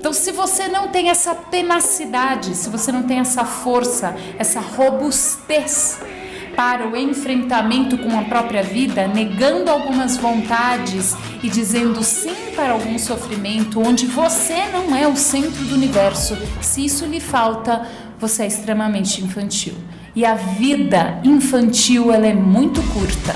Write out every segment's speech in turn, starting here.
Então, se você não tem essa tenacidade, se você não tem essa força, essa robustez para o enfrentamento com a própria vida, negando algumas vontades e dizendo sim para algum sofrimento, onde você não é o centro do universo, se isso lhe falta, você é extremamente infantil. E a vida infantil, ela é muito curta.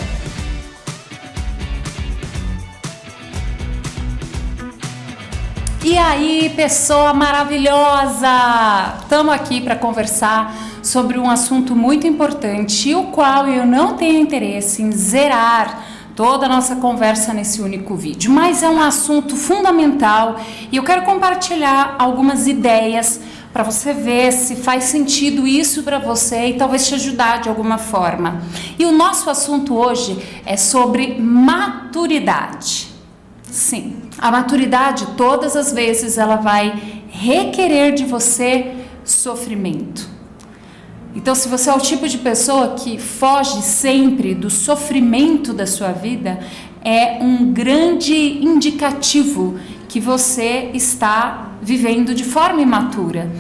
E aí, pessoa maravilhosa! Estamos aqui para conversar sobre um assunto muito importante, o qual eu não tenho interesse em zerar toda a nossa conversa nesse único vídeo, mas é um assunto fundamental e eu quero compartilhar algumas ideias para você ver se faz sentido isso para você e talvez te ajudar de alguma forma. E o nosso assunto hoje é sobre maturidade. Sim, a maturidade todas as vezes ela vai requerer de você sofrimento. Então, se você é o tipo de pessoa que foge sempre do sofrimento da sua vida, é um grande indicativo que você está vivendo de forma imatura.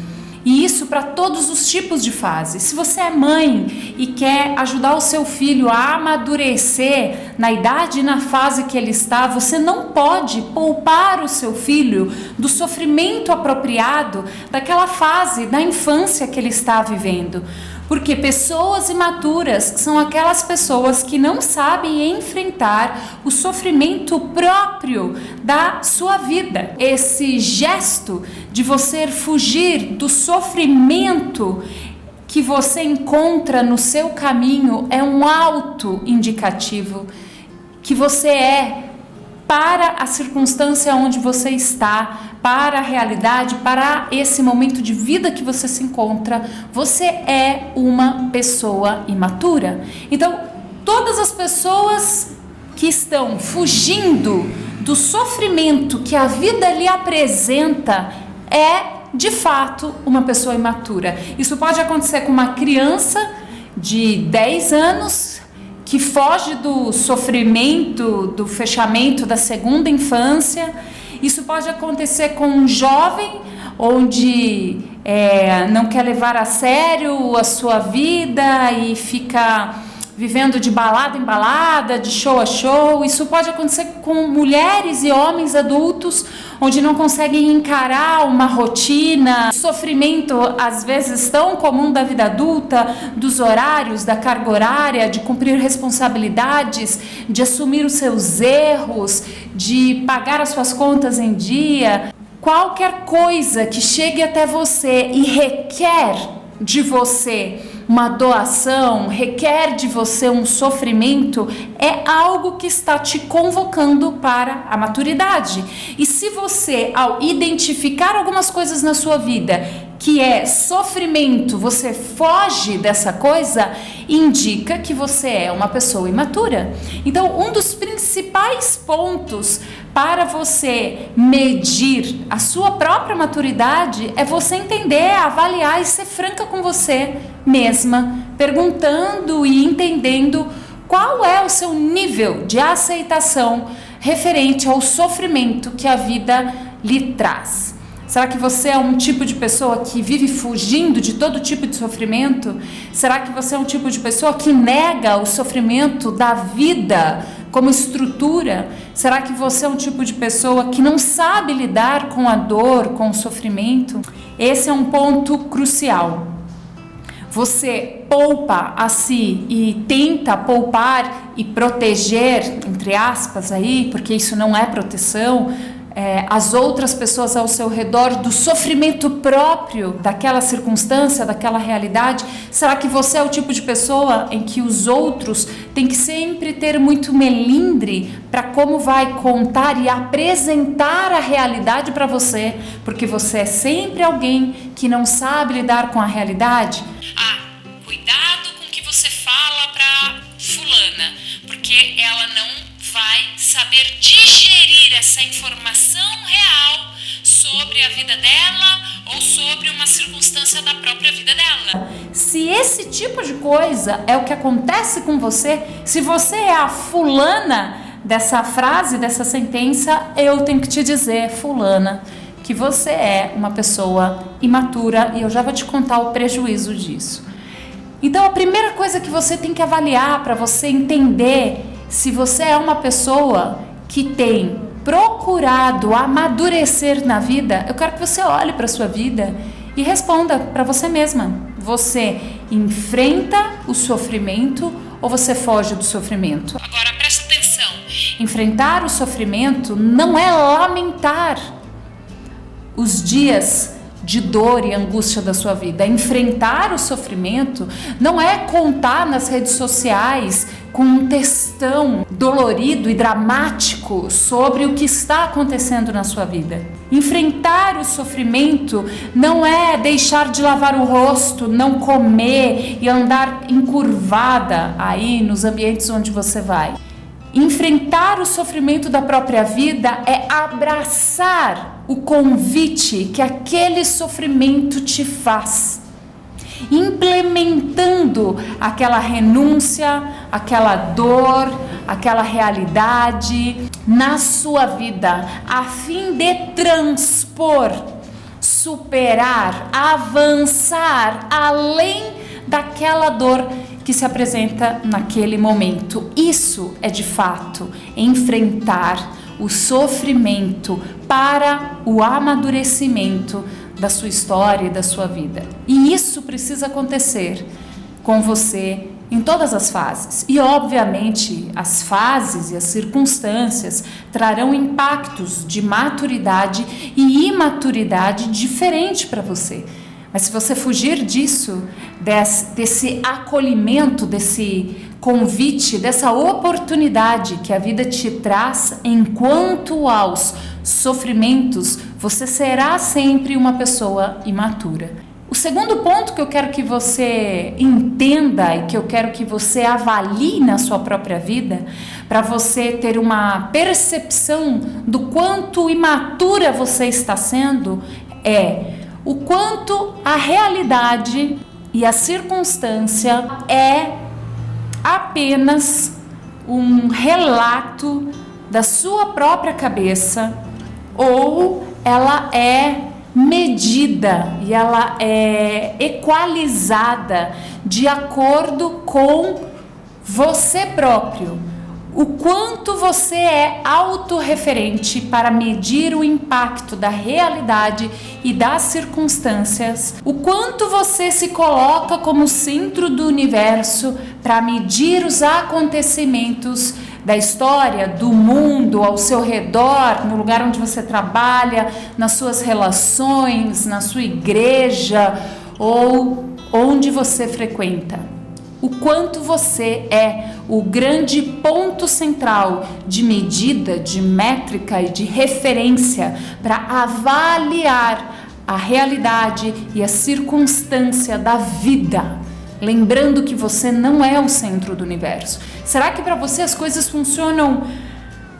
E isso para todos os tipos de fases. Se você é mãe e quer ajudar o seu filho a amadurecer na idade e na fase que ele está, você não pode poupar o seu filho do sofrimento apropriado daquela fase da infância que ele está vivendo. Porque pessoas imaturas são aquelas pessoas que não sabem enfrentar o sofrimento próprio da sua vida. Esse gesto de você fugir do sofrimento que você encontra no seu caminho é um auto-indicativo que você é para a circunstância onde você está, para a realidade, para esse momento de vida que você se encontra, você é uma pessoa imatura. Então, todas as pessoas que estão fugindo do sofrimento que a vida lhe apresenta é, de fato, uma pessoa imatura. Isso pode acontecer com uma criança de 10 anos que foge do sofrimento, do fechamento da segunda infância. Isso pode acontecer com um jovem onde não quer levar a sério a sua vida e fica vivendo de balada em balada, de show a show. Isso pode acontecer com mulheres e homens adultos onde não conseguem encarar uma rotina, sofrimento às vezes tão comum da vida adulta, dos horários, da carga horária, de cumprir responsabilidades, de assumir os seus erros, de pagar as suas contas em dia. Qualquer coisa que chegue até você e requer de você uma doação, requer de você um sofrimento, é algo que está te convocando para a maturidade. E se você, ao identificar algumas coisas na sua vida que é sofrimento, você foge dessa coisa, indica que você é uma pessoa imatura. Então, um dos principais pontos para você medir a sua própria maturidade é você entender, avaliar e ser franca com você mesma, perguntando e entendendo qual é o seu nível de aceitação referente ao sofrimento que a vida lhe traz. Será que você é um tipo de pessoa que vive fugindo de todo tipo de sofrimento? Será que você é um tipo de pessoa que nega o sofrimento da vida como estrutura? Será que você é um tipo de pessoa que não sabe lidar com a dor, com o sofrimento? Esse é um ponto crucial. Você poupa a si e tenta poupar e proteger, entre aspas aí, porque isso não é proteção, as outras pessoas ao seu redor do sofrimento próprio daquela circunstância, daquela realidade? Será que você é o tipo de pessoa em que os outros têm que sempre ter muito melindre para como vai contar e apresentar a realidade para você, porque você é sempre alguém que não sabe lidar com a realidade? Cuidado com o que você fala para fulana, porque ela não vai saber digerir essa informação real sobre a vida dela ou sobre uma circunstância da própria vida dela. Se esse tipo de coisa é o que acontece com você, se você é a fulana dessa frase, dessa sentença, eu tenho que te dizer, fulana, que você é uma pessoa imatura e eu já vou te contar o prejuízo disso. Então a primeira coisa que você tem que avaliar para você entender se você é uma pessoa que tem procurado amadurecer na vida, eu quero que você olhe para a sua vida e responda para você mesma. Você enfrenta o sofrimento ou você foge do sofrimento? Agora presta atenção. Enfrentar o sofrimento não é lamentar os dias de dor e angústia da sua vida. Enfrentar o sofrimento não é contar nas redes sociais com um textão dolorido e dramático sobre o que está acontecendo na sua vida. Enfrentar o sofrimento não é deixar de lavar o rosto, não comer e andar encurvada aí nos ambientes onde você vai. Enfrentar o sofrimento da própria vida é abraçar o convite que aquele sofrimento te faz, implementando aquela renúncia, aquela dor, aquela realidade na sua vida, a fim de transpor, superar, avançar além daquela dor que se apresenta naquele momento. Isso é de fato enfrentar o sofrimento para o amadurecimento da sua história e da sua vida. E isso precisa acontecer com você em todas as fases. E obviamente as fases e as circunstâncias trarão impactos de maturidade e imaturidade diferente para você. Mas se você fugir disso, desse acolhimento, desse convite, dessa oportunidade que a vida te traz enquanto aos sofrimentos, você será sempre uma pessoa imatura. O segundo ponto que eu quero que você entenda e que eu quero que você avalie na sua própria vida, para você ter uma percepção do quanto imatura você está sendo, é o quanto a realidade e a circunstância é apenas um relato da sua própria cabeça, ou ela é medida e ela é equalizada de acordo com você próprio. O quanto você é autorreferente para medir o impacto da realidade e das circunstâncias, o quanto você se coloca como centro do universo para medir os acontecimentos da história, do mundo ao seu redor, no lugar onde você trabalha, nas suas relações, na sua igreja ou onde você frequenta. O quanto você é o grande ponto central de medida, de métrica e de referência para avaliar a realidade e a circunstância da vida. Lembrando que você não é o centro do universo. Será que para você as coisas funcionam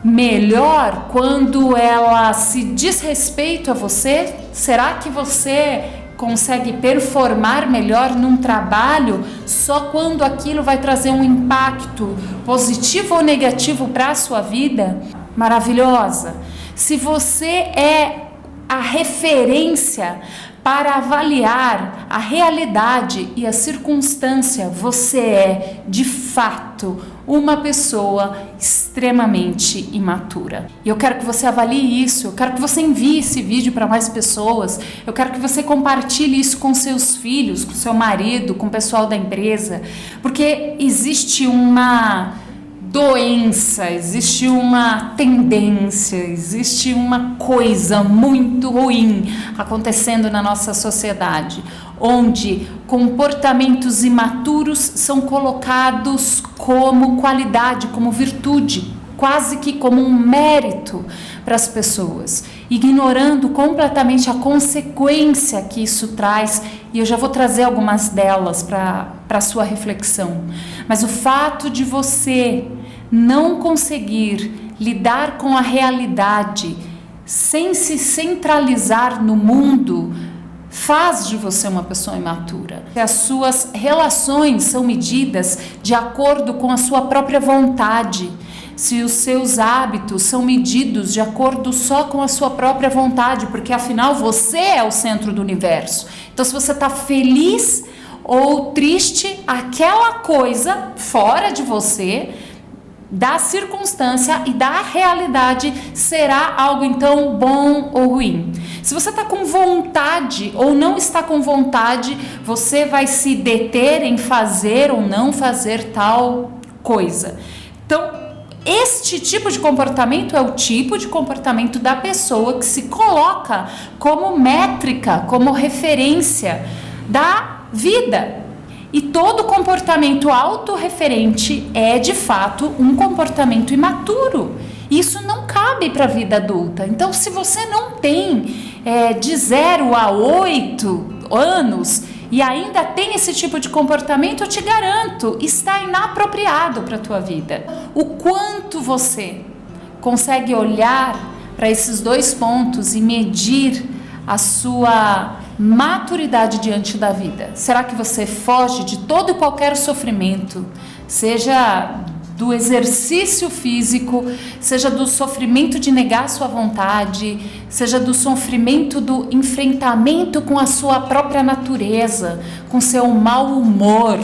melhor quando ela se diz respeito a você? Será que você consegue performar melhor num trabalho só quando aquilo vai trazer um impacto positivo ou negativo para a sua vida? Maravilhosa! Se você é a referência para avaliar a realidade e a circunstância, você é, de fato, uma pessoa extremamente imatura. E eu quero que você avalie isso, eu quero que você envie esse vídeo para mais pessoas, eu quero que você compartilhe isso com seus filhos, com seu marido, com o pessoal da empresa, porque existe uma doença, existe uma tendência, existe uma coisa muito ruim acontecendo na nossa sociedade, onde comportamentos imaturos são colocados como qualidade, como virtude, quase que como um mérito para as pessoas, ignorando completamente a consequência que isso traz, e eu já vou trazer algumas delas para a sua reflexão. Mas o fato de você não conseguir lidar com a realidade sem se centralizar no mundo faz de você uma pessoa imatura. As suas relações são medidas de acordo com a sua própria vontade. se os seus hábitos são medidos de acordo só com a sua própria vontade, porque afinal você é o centro do universo. Então, se você está feliz ou triste, aquela coisa fora de você, da circunstância e da realidade, será algo então bom ou ruim. Se você está com vontade ou não está com vontade, você vai se deter em fazer ou não fazer tal coisa. Então, este tipo de comportamento é o tipo de comportamento da pessoa que se coloca como métrica, como referência da vida. E todo comportamento autorreferente é, de fato, um comportamento imaturo. Isso não cabe para a vida adulta. Então, se você não tem de 0 a 8 anos e ainda tem esse tipo de comportamento, eu te garanto, está inapropriado para a tua vida. O quanto você consegue olhar para esses 2 pontos e medir a sua maturidade diante da vida? Será que você foge de todo e qualquer sofrimento, seja do exercício físico, seja do sofrimento de negar sua vontade, seja do sofrimento do enfrentamento com a sua própria natureza, com seu mau humor,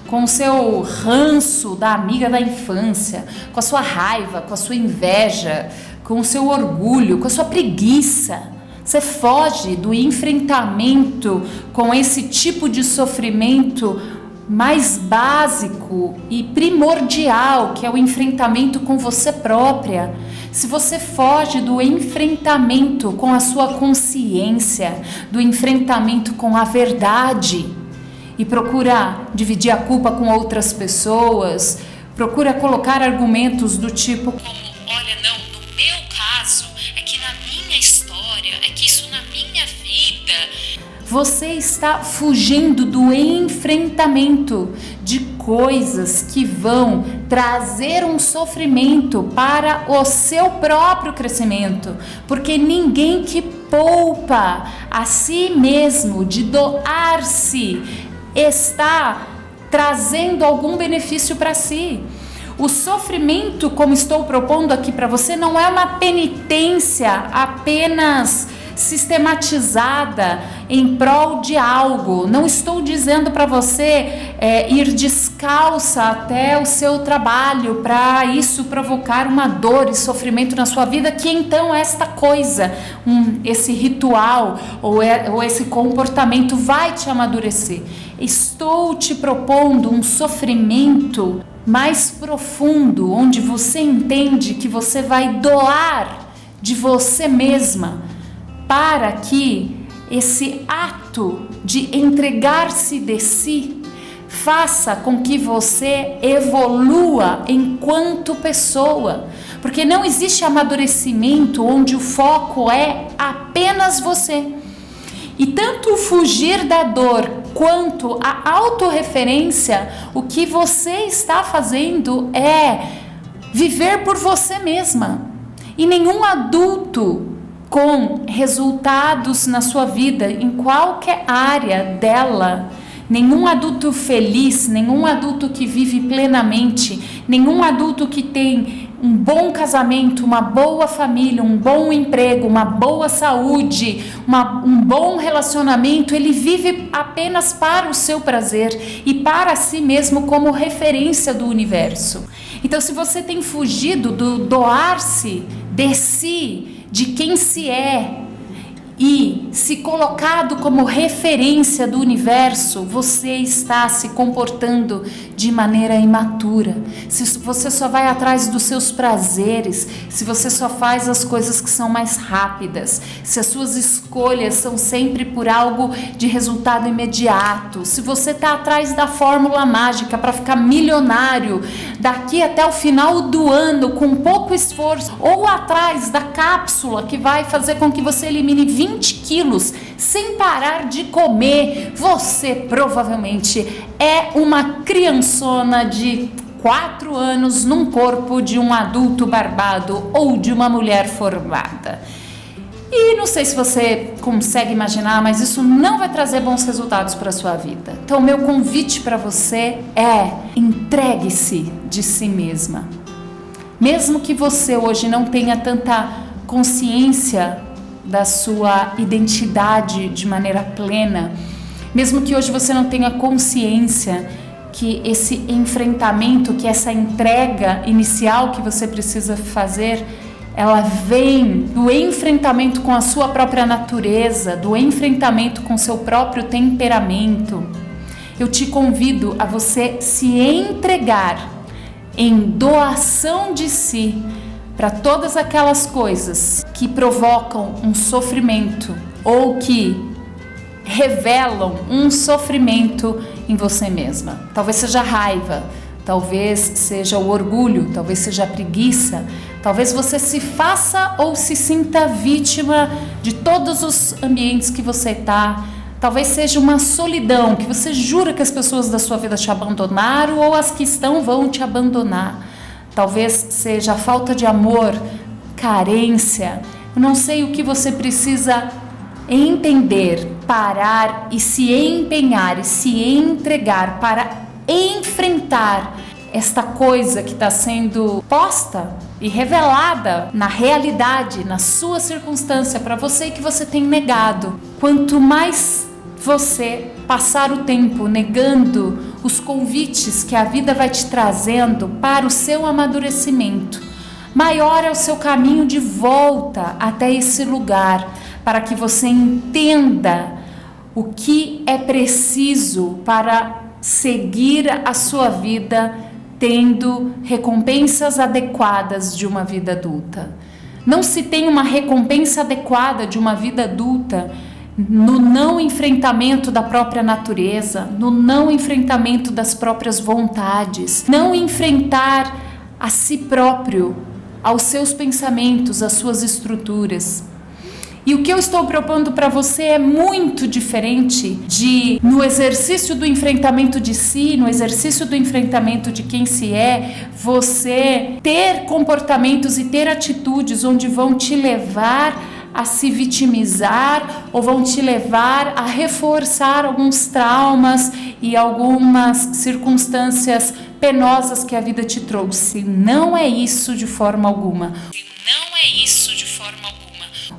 com o seu ranço da amiga da infância, com a sua raiva, com a sua inveja, com o seu orgulho, com a sua preguiça? Você foge do enfrentamento com esse tipo de sofrimento mais básico e primordial, que é o enfrentamento com você própria. Se você foge do enfrentamento com a sua consciência, do enfrentamento com a verdade, e procura dividir a culpa com outras pessoas, procura colocar argumentos do tipo: olha, não, no meu caso, é que na minha história, é que isso na minha vida. Você está fugindo do enfrentamento de coisas que vão trazer um sofrimento para o seu próprio crescimento, porque ninguém que poupa a si mesmo de doar-se está trazendo algum benefício para si. O sofrimento, como estou propondo aqui para você, não é uma penitência apenas sistematizada em prol de algo. Não estou dizendo para você ir descalça até o seu trabalho para isso provocar uma dor e sofrimento na sua vida, que então esta coisa, esse ritual ou esse comportamento vai te amadurecer. Estou te propondo um sofrimento mais profundo, onde você entende que você vai doar de você mesma, para que esse ato de entregar-se de si faça com que você evolua enquanto pessoa, porque não existe amadurecimento onde o foco é apenas você. E tanto fugir da dor quanto a autorreferência, o que você está fazendo é viver por você mesma. E nenhum adulto com resultados na sua vida, em qualquer área dela, nenhum adulto feliz, nenhum adulto que vive plenamente, nenhum adulto que tem um bom casamento, uma boa família, um bom emprego, uma boa saúde, um bom relacionamento, ele vive apenas para o seu prazer e para si mesmo como referência do universo. Então, se você tem fugido do doar-se de si, de quem se é, e se colocado como referência do universo, você está se comportando de maneira imatura. Se você só vai atrás dos seus prazeres, se você só faz as coisas que são mais rápidas, se as suas escolhas são sempre por algo de resultado imediato, se você está atrás da fórmula mágica para ficar milionário daqui até o final do ano com pouco esforço, ou atrás da cápsula que vai fazer com que você elimine 20 quilos sem parar de comer, você provavelmente é uma criançona de 4 anos num corpo de um adulto barbado ou de uma mulher formada. E não sei se você consegue imaginar, mas isso não vai trazer bons resultados para a sua vida. Então, o meu convite para você é: entregue-se de si mesma. Mesmo que você hoje não tenha tanta consciência da sua identidade de maneira plena, mesmo que hoje você não tenha consciência que esse enfrentamento, que essa entrega inicial que você precisa fazer, ela vem do enfrentamento com a sua própria natureza, do enfrentamento com seu próprio temperamento. Eu te convido a você se entregar em doação de si para todas aquelas coisas que provocam um sofrimento ou que revelam um sofrimento em você mesma. Talvez seja a raiva, talvez seja o orgulho, talvez seja a preguiça, talvez você se faça ou se sinta vítima de todos os ambientes que você está. Talvez seja uma solidão, que você jura que as pessoas da sua vida te abandonaram ou as que estão vão te abandonar. Talvez seja a falta de amor, carência. Eu não sei o que você precisa entender, parar e se empenhar e se entregar para enfrentar esta coisa que está sendo posta e revelada na realidade, na sua circunstância, para você e que você tem negado. Quanto mais você passar o tempo negando os convites que a vida vai te trazendo para o seu amadurecimento, maior é o seu caminho de volta até esse lugar, para que você entenda o que é preciso para seguir a sua vida tendo recompensas adequadas de uma vida adulta. Não se tem uma recompensa adequada de uma vida adulta no não enfrentamento da própria natureza, no não enfrentamento das próprias vontades, não enfrentar a si próprio, aos seus pensamentos, às suas estruturas. E o que eu estou propondo para você é muito diferente de, no exercício do enfrentamento de si, no exercício do enfrentamento de quem se é, você ter comportamentos e ter atitudes onde vão te levar a se vitimizar ou vão te levar a reforçar alguns traumas e algumas circunstâncias penosas que a vida te trouxe. Não é isso de forma alguma. Não é isso de forma alguma.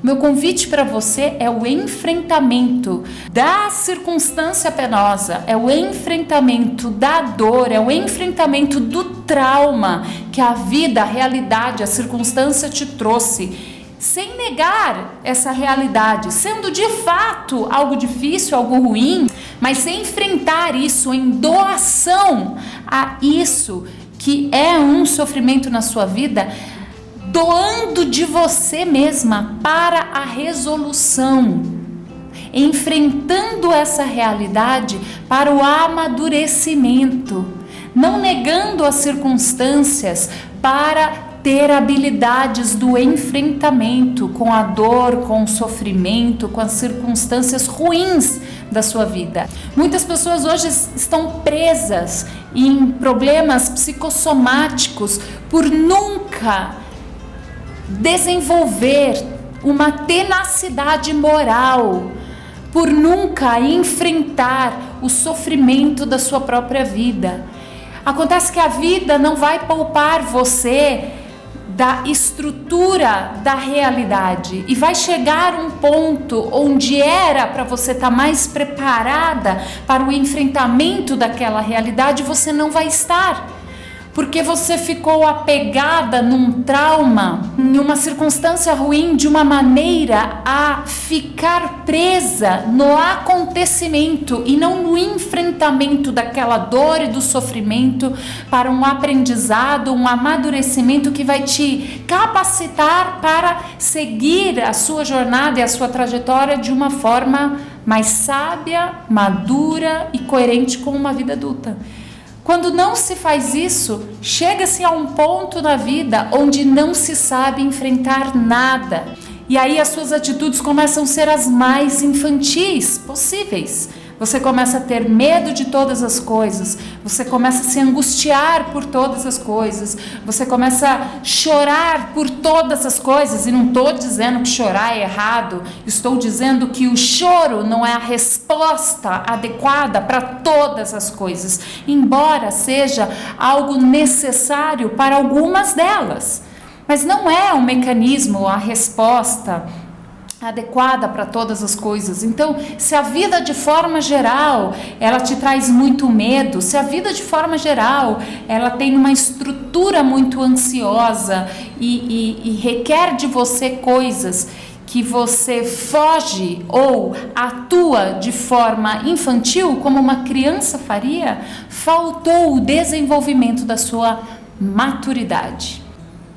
Meu convite para você é o enfrentamento da circunstância penosa, é o enfrentamento da dor, é o enfrentamento do trauma que a vida, a realidade, a circunstância te trouxe, sem negar essa realidade, sendo de fato algo difícil, algo ruim, mas sem enfrentar isso em doação a isso que é um sofrimento na sua vida, doando de você mesma para a resolução, enfrentando essa realidade para o amadurecimento, não negando as circunstâncias para ter habilidades do enfrentamento com a dor, com o sofrimento, com as circunstâncias ruins da sua vida. Muitas pessoas hoje estão presas em problemas psicossomáticos por nunca desenvolver uma tenacidade moral, por nunca enfrentar o sofrimento da sua própria vida. Acontece que a vida não vai poupar você da estrutura da realidade e vai chegar um ponto onde era para você estar mais preparada para o enfrentamento daquela realidade, você não vai estar. Porque você ficou apegada num trauma, em uma circunstância ruim, de uma maneira a ficar presa no acontecimento e não no enfrentamento daquela dor e do sofrimento para um aprendizado, um amadurecimento que vai te capacitar para seguir a sua jornada e a sua trajetória de uma forma mais sábia, madura e coerente com uma vida adulta. Quando não se faz isso, chega-se a um ponto na vida onde não se sabe enfrentar nada. E aí as suas atitudes começam a ser as mais infantis possíveis. Você começa a ter medo de todas as coisas, você começa a se angustiar por todas as coisas, você começa a chorar por todas as coisas, e não estou dizendo que chorar é errado, estou dizendo que o choro não é a resposta adequada para todas as coisas, embora seja algo necessário para algumas delas, mas não é um mecanismo, a resposta adequada para todas as coisas. Então, se a vida de forma geral, ela te traz muito medo, se a vida de forma geral, ela tem uma estrutura muito ansiosa e requer de você coisas que você foge ou atua de forma infantil, como uma criança faria, faltou o desenvolvimento da sua maturidade.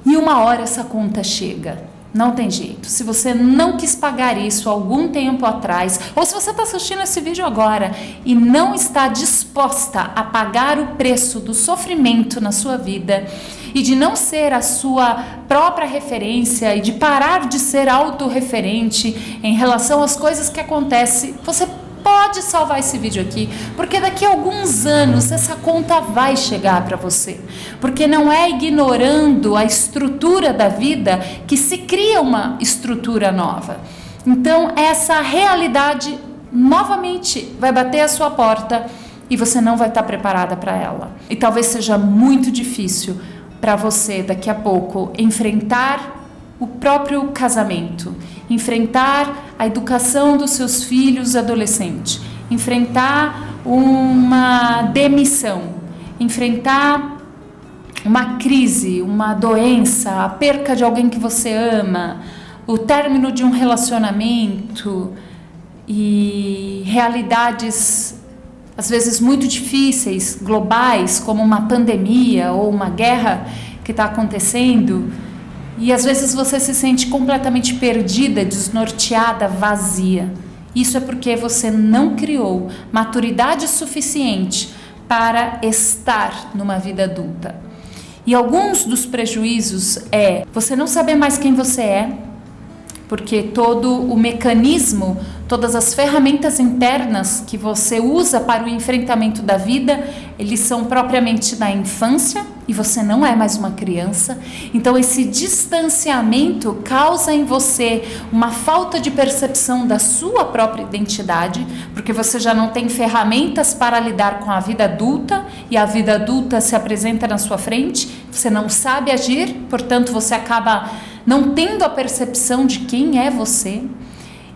E uma hora essa conta chega. Não tem jeito. Se você não quis pagar isso algum tempo atrás, ou se você está assistindo esse vídeo agora e não está disposta a pagar o preço do sofrimento na sua vida e de não ser a sua própria referência e de parar de ser autorreferente em relação às coisas que acontecem, você pode salvar esse vídeo aqui, porque daqui a alguns anos essa conta vai chegar para você, porque não é ignorando a estrutura da vida que se cria uma estrutura nova. Então essa realidade novamente vai bater a sua porta e você não vai estar preparada para ela, e talvez seja muito difícil para você daqui a pouco enfrentar o próprio casamento, enfrentar a educação dos seus filhos adolescentes, enfrentar uma demissão, enfrentar uma crise, uma doença, a perca de alguém que você ama, o término de um relacionamento e realidades às vezes muito difíceis, globais, como uma pandemia ou uma guerra que está acontecendo. E às vezes você se sente completamente perdida, desnorteada, vazia. Isso é porque você não criou maturidade suficiente para estar numa vida adulta. E alguns dos prejuízos é você não saber mais quem você é, porque todo o mecanismo, todas as ferramentas internas que você usa para o enfrentamento da vida, eles são propriamente da infância e você não é mais uma criança. Então esse distanciamento causa em você uma falta de percepção da sua própria identidade, porque você já não tem ferramentas para lidar com a vida adulta e a vida adulta se apresenta na sua frente, você não sabe agir, portanto você acaba não tendo a percepção de quem é você,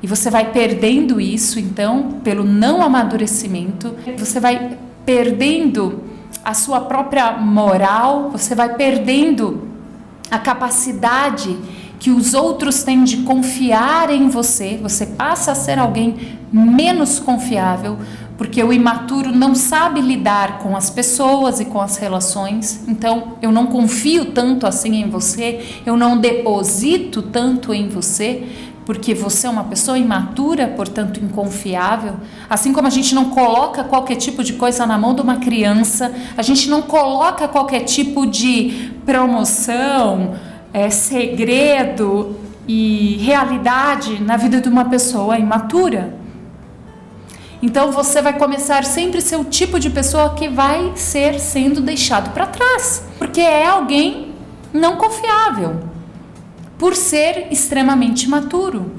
e você vai perdendo isso, então, pelo não amadurecimento, você vai perdendo a sua própria moral, você vai perdendo a capacidade que os outros têm de confiar em você, você passa a ser alguém menos confiável, porque o imaturo não sabe lidar com as pessoas e com as relações. Então eu não confio tanto assim em você, eu não deposito tanto em você, porque você é uma pessoa imatura, portanto inconfiável. Assim como a gente não coloca qualquer tipo de coisa na mão de uma criança, a gente não coloca qualquer tipo de promoção, segredo e realidade na vida de uma pessoa imatura. Então você vai começar sempre a ser o tipo de pessoa que vai ser sendo deixado para trás, porque é alguém não confiável, por ser extremamente imaturo.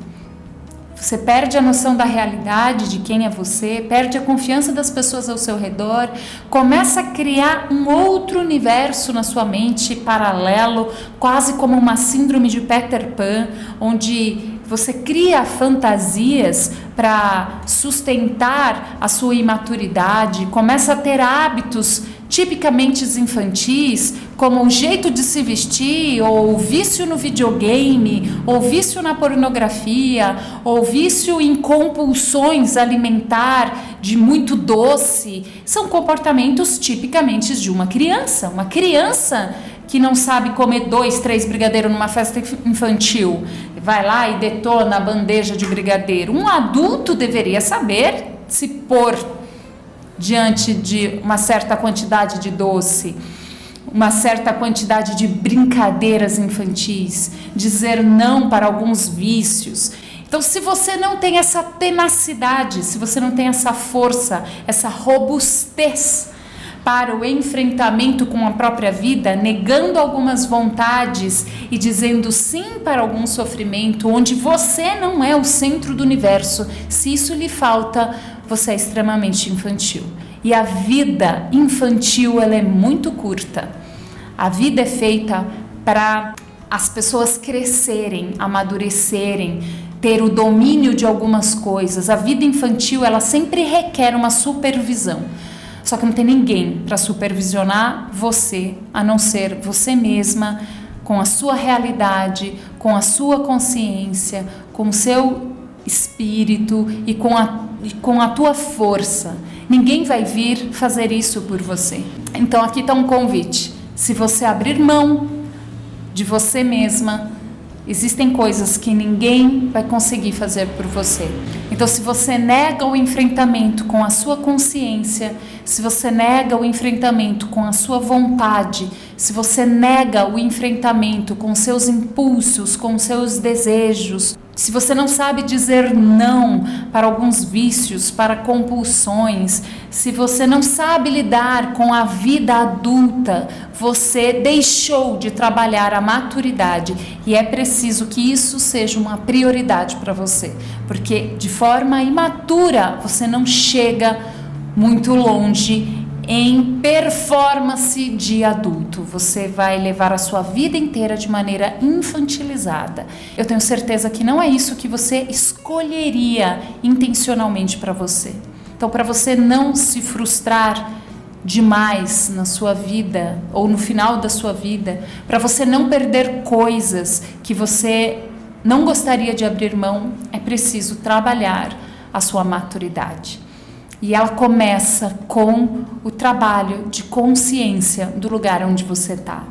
Você perde a noção da realidade, de quem é você, perde a confiança das pessoas ao seu redor, começa a criar um outro universo na sua mente paralelo, quase como uma síndrome de Peter Pan, onde você cria fantasias para sustentar a sua imaturidade, começa a ter hábitos tipicamente infantis, como o jeito de se vestir, ou vício no videogame, ou vício na pornografia, ou vício em compulsões alimentar de muito doce. São comportamentos tipicamente de uma criança. Uma criança que não sabe comer 2, 3 brigadeiros numa festa infantil, vai lá e detona a bandeja de brigadeiro. Um adulto deveria saber se pôr diante de uma certa quantidade de doce, uma certa quantidade de brincadeiras infantis, dizer não para alguns vícios. Então, se você não tem essa tenacidade, se você não tem essa força, essa robustez para o enfrentamento com a própria vida, negando algumas vontades e dizendo sim para algum sofrimento, onde você não é o centro do universo, se isso lhe falta, você é extremamente infantil. E a vida infantil, ela é muito curta. A vida é feita para as pessoas crescerem, amadurecerem, ter o domínio de algumas coisas. A vida infantil, ela sempre requer uma supervisão. Só que não tem ninguém para supervisionar você, a não ser você mesma, com a sua realidade, com a sua consciência, com o seu espírito e com a tua força. Ninguém vai vir fazer isso por você. Então aqui está um convite. Se você abrir mão de você mesma, existem coisas que ninguém vai conseguir fazer por você. Então, se você nega o enfrentamento com a sua consciência, se você nega o enfrentamento com a sua vontade, se você nega o enfrentamento com seus impulsos, com seus desejos, se você não sabe dizer não para alguns vícios, para compulsões, se você não sabe lidar com a vida adulta, você deixou de trabalhar a maturidade e é preciso que isso seja uma prioridade para você, porque de forma imatura você não chega muito longe em performance de adulto. Você vai levar a sua vida inteira de maneira infantilizada. Eu tenho certeza que não é isso que você escolheria intencionalmente para você. Então, para você não se frustrar demais na sua vida ou no final da sua vida, para você não perder coisas que você não gostaria de abrir mão, é preciso trabalhar a sua maturidade. E ela começa com o trabalho de consciência do lugar onde você está.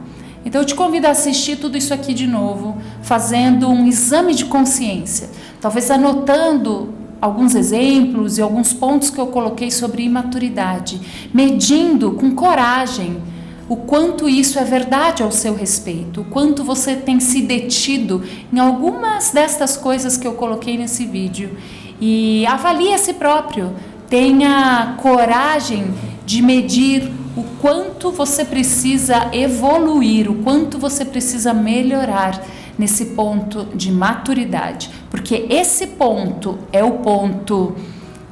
Então eu te convido a assistir tudo isso aqui de novo, fazendo um exame de consciência. Talvez anotando alguns exemplos e alguns pontos que eu coloquei sobre imaturidade. Medindo com coragem o quanto isso é verdade ao seu respeito. O quanto você tem se detido em algumas destas coisas que eu coloquei nesse vídeo. E avalie a si próprio. Tenha coragem de medir o quanto você precisa evoluir, o quanto você precisa melhorar nesse ponto de maturidade. Porque esse ponto é o ponto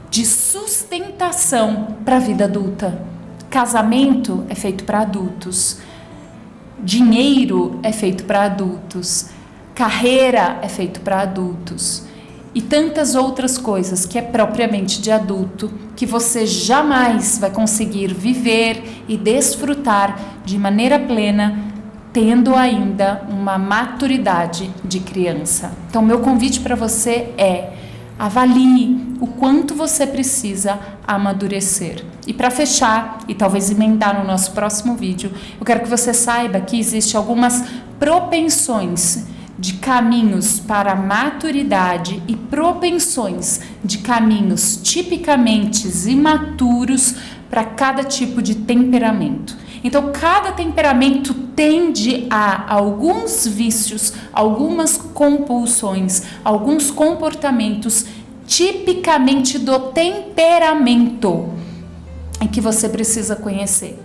de sustentação para a vida adulta. Casamento é feito para adultos. Dinheiro é feito para adultos. Carreira é feito para adultos. E tantas outras coisas que é propriamente de adulto, que você jamais vai conseguir viver e desfrutar de maneira plena, tendo ainda uma maturidade de criança. Então, meu convite para você é: avalie o quanto você precisa amadurecer. E para fechar, e talvez emendar no nosso próximo vídeo, eu quero que você saiba que existem algumas propensões de caminhos para a maturidade e propensões de caminhos tipicamente imaturos para cada tipo de temperamento. Então, cada temperamento tende a alguns vícios, algumas compulsões, alguns comportamentos tipicamente do temperamento em que você precisa conhecer.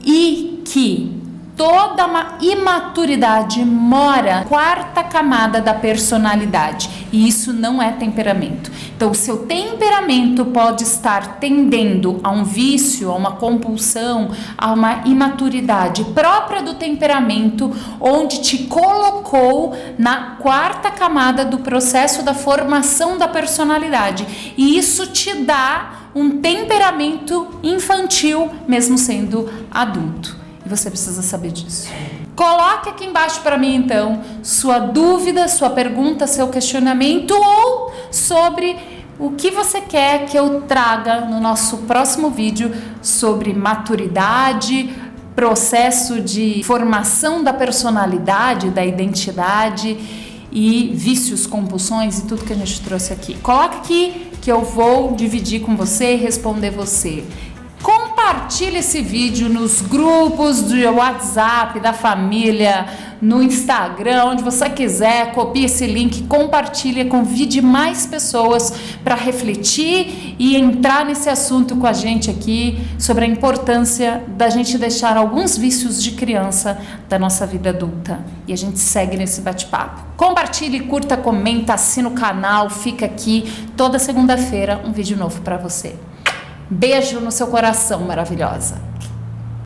E que toda uma imaturidade mora na quarta camada da personalidade. E isso não é temperamento. Então, o seu temperamento pode estar tendendo a um vício, a uma compulsão, a uma imaturidade própria do temperamento, onde te colocou na quarta camada do processo da formação da personalidade. E isso te dá um temperamento infantil, mesmo sendo adulto. E você precisa saber disso. Coloque aqui embaixo para mim, então, sua dúvida, sua pergunta, seu questionamento ou sobre o que você quer que eu traga no nosso próximo vídeo sobre maturidade, processo de formação da personalidade, da identidade e vícios, compulsões e tudo que a gente trouxe aqui. Coloque aqui que eu vou dividir com você e responder você. Compartilhe Compartilhe esse vídeo nos grupos do WhatsApp, da família, no Instagram, onde você quiser. Copie esse link, compartilhe, convide mais pessoas para refletir e entrar nesse assunto com a gente aqui sobre a importância da gente deixar alguns vícios de criança da nossa vida adulta. E a gente segue nesse bate-papo. Compartilhe, curta, comenta, assina o canal, fica aqui toda segunda-feira um vídeo novo para você. Beijo no seu coração, maravilhosa.